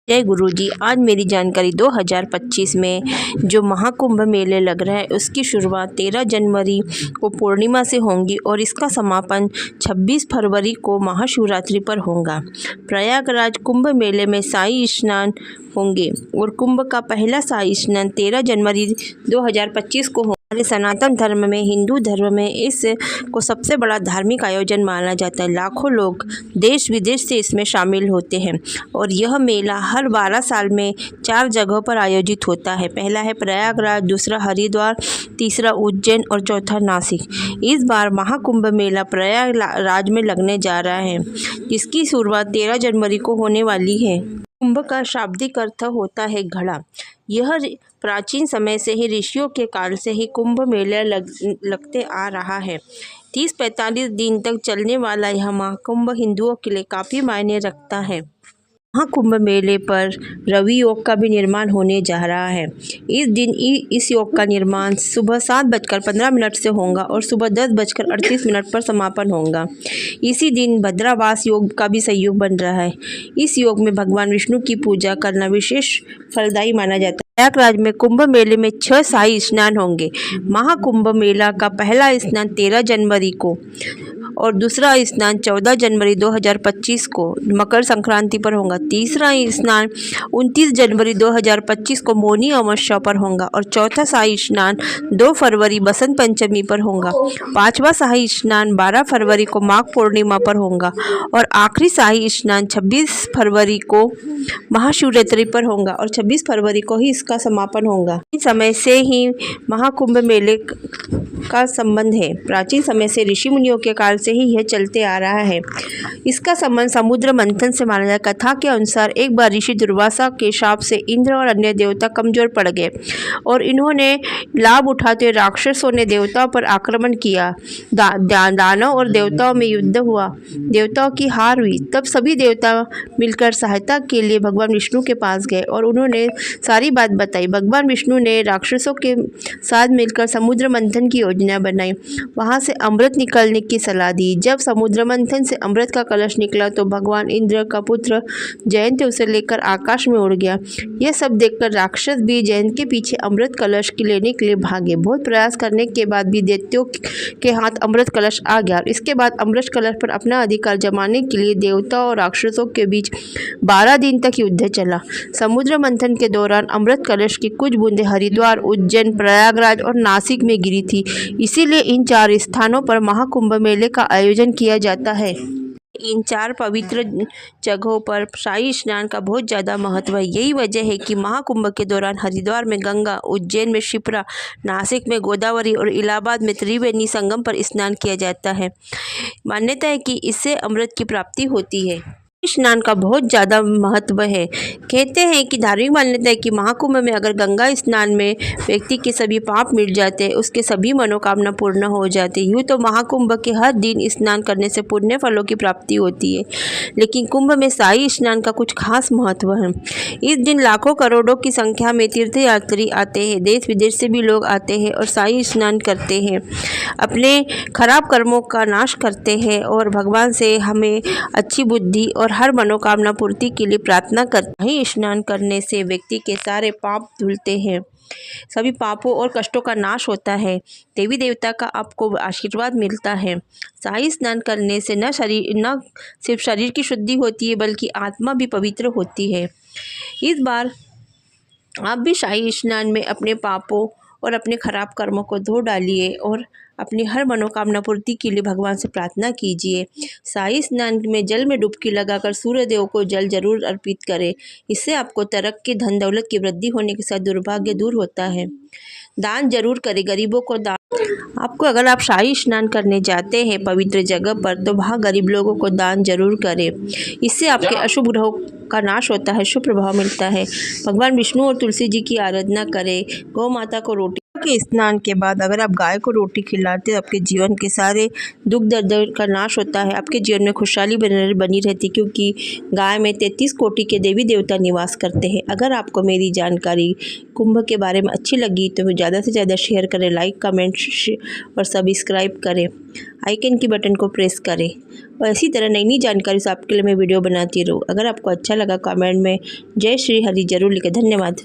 जय गुरु जी। आज मेरी जानकारी 2025 में जो महाकुंभ मेले लग रहा है उसकी शुरुआत 13 जनवरी को पूर्णिमा से होंगी और इसका समापन 26 फरवरी को महाशिवरात्रि पर होगा। प्रयागराज कुंभ मेले में शाही स्नान होंगे और कुंभ का पहला शाही स्नान 13 जनवरी 2025 को होगा। हमारे सनातन धर्म में, हिंदू धर्म में इस को सबसे बड़ा धार्मिक आयोजन माना जाता है। लाखों लोग देश विदेश से इसमें शामिल होते हैं और यह मेला हर 12 साल में 4 जगहों पर आयोजित होता है। पहला है प्रयागराज, दूसरा हरिद्वार, तीसरा उज्जैन और चौथा नासिक। इस बार महाकुंभ मेला प्रयागराज में लगने जा रहा है, जिसकी शुरुआत 13 जनवरी को होने वाली है। कुंभ का शाब्दिक अर्थ होता है घड़ा। यह प्राचीन समय से ही, ऋषियों के काल से ही कुंभ मेला लगते आ रहा है। 30-45 दिन तक चलने वाला यह महाकुंभ हिंदुओं के लिए काफ़ी मायने रखता है। महाकुंभ मेले पर रवि योग का भी निर्माण होने जा रहा है। इस दिन इस योग का निर्माण सुबह 7:15 से होगा और सुबह 10:38 पर समापन होगा। इसी दिन भद्रावास योग का भी संयोग बन रहा है। इस योग में भगवान विष्णु की पूजा करना विशेष फलदायी माना जाता है। प्रयागराज में कुंभ मेले में 6 शाही स्नान होंगे। महाकुंभ मेला का पहला स्नान 13 जनवरी को और दूसरा स्नान 14 जनवरी 2025 को मकर संक्रांति पर होगा। तीसरा स्नान 29 जनवरी 2025 को मौनी अमावस्या पर होगा और चौथा शाही स्नान 2 फरवरी बसंत पंचमी पर होगा। पांचवा शाही स्नान 12 फरवरी को माघ पूर्णिमा पर होगा और आखिरी शाही स्नान 26 फरवरी को महाशिवरात्रि पर होगा और 26 फरवरी को ही इसका समापन होगा। इस समय से ही महाकुंभ मेले का संबंध है। प्राचीन समय से ऋषि मुनियों के काल से ही यह चलते आ रहा है। इसका संबंध समुद्र मंथन से माना जाता है। कथा के अनुसार एक बार ऋषि दुर्वासा के शाप से इंद्र और अन्य देवता कमजोर पड़ गए और इन्होंने लाभ उठाते हुए राक्षसों ने देवताओं पर आक्रमण किया। दानव और देवताओं में युद्ध हुआ। देवताओं की हार हुई। तब सभी देवता मिलकर सहायता के लिए भगवान विष्णु के पास गए और उन्होंने सारी बात बताई। भगवान विष्णु ने राक्षसों के साथ मिलकर समुद्र मंथन की योजना बनाई। वहां से अमृत निकलने की सलाह दी। जब समुद्र मंथन से अमृत का कलश निकला तो भगवान इंद्र का पुत्र जयंत उसे लेकर आकाश में उड़ गया। यह सब देखकर राक्षस भी जयंत के पीछे अमृत कलश लेने के लिए भागे। बहुत प्रयास करने के बाद भी दैत्यों के हाथ अमृत कलश आ गया। इसके बाद अमृत कलश पर अपना अधिकार जमाने के लिए देवताओं और राक्षसों के बीच 12 दिन तक युद्ध चला। समुद्र मंथन के दौरान अमृत कलश की कुछ बूंदें हरिद्वार, उज्जैन, प्रयागराज और नासिक में गिरी थी। इसीलिए इन 4 स्थानों पर महाकुंभ मेले का आयोजन किया जाता है। इन 4 पवित्र जगहों पर शाही स्नान का बहुत ज़्यादा महत्व है। यही वजह है कि महाकुंभ के दौरान हरिद्वार में गंगा, उज्जैन में शिप्रा, नासिक में गोदावरी और इलाहाबाद में त्रिवेणी संगम पर स्नान किया जाता है। मान्यता है कि इससे अमृत की प्राप्ति होती है। स्नान का बहुत ज़्यादा महत्व है। कहते हैं कि धार्मिक मान्यता है कि महाकुंभ में अगर गंगा स्नान में व्यक्ति के सभी पाप मिट जाते हैं, उसके सभी मनोकामना पूर्ण हो जाती है। यूँ तो महाकुंभ के हर दिन स्नान करने से पुण्य फलों की प्राप्ति होती है, लेकिन कुंभ में शाही स्नान का कुछ खास महत्व है। इस दिन लाखों करोड़ों की संख्या में तीर्थयात्री आते हैं। देश विदेश से भी लोग आते हैं और शाही स्नान करते हैं, अपने खराब कर्मों का नाश करते हैं और भगवान से हमें अच्छी बुद्धि और हर मनोकामना पूर्ति के लिए प्रार्थना करते हैं। स्नान करने से व्यक्ति के सारे पाप धुलते हैं, सभी पापों और कष्टों का नाश होता है। देवी देवता का आपको आशीर्वाद मिलता है। शाही स्नान करने से न सिर्फ शरीर की शुद्धि होती है बल्कि आत्मा भी पवित्र होती है। इस बार आप भी शाही स्नान में अपने पापों और अपने खराब कर्मों को धो डालिए और अपनी हर मनोकामना पूर्ति के लिए भगवान से प्रार्थना कीजिए। शाही स्नान में जल में डुबकी लगाकर सूर्य देव को जल जरूर अर्पित करें। इससे आपको तरक्की, धन दौलत की वृद्धि होने के साथ दुर्भाग्य दूर होता है। दान जरूर करें, गरीबों को दान। अगर आप शाही स्नान करने जाते हैं पवित्र जगह पर तो वहाँ गरीब लोगों को दान जरूर करें। इससे आपके अशुभ ग्रहों का नाश होता है, शुभ प्रभाव मिलता है। भगवान विष्णु और तुलसी जी की आराधना करें। गौ माता को रोटी के स्नान के बाद अगर आप गाय को रोटी खिलाते हो आपके जीवन के सारे दुख दर्द का नाश होता है, आपके जीवन में खुशहाली बनी रहती, क्योंकि गाय में 33 कोटि के देवी देवता निवास करते हैं। अगर आपको मेरी जानकारी कुंभ के बारे में अच्छी लगी तो ज़्यादा से ज़्यादा शेयर करें, लाइक कमेंट और सब्सक्राइब करें, आइकन की बटन को प्रेस करें और इसी तरह नई नई जानकारी से आपके लिए मैं वीडियो बनाती रहूँ। अगर आपको अच्छा लगा कमेंट में जय श्री हरि जरूर लिखें। धन्यवाद।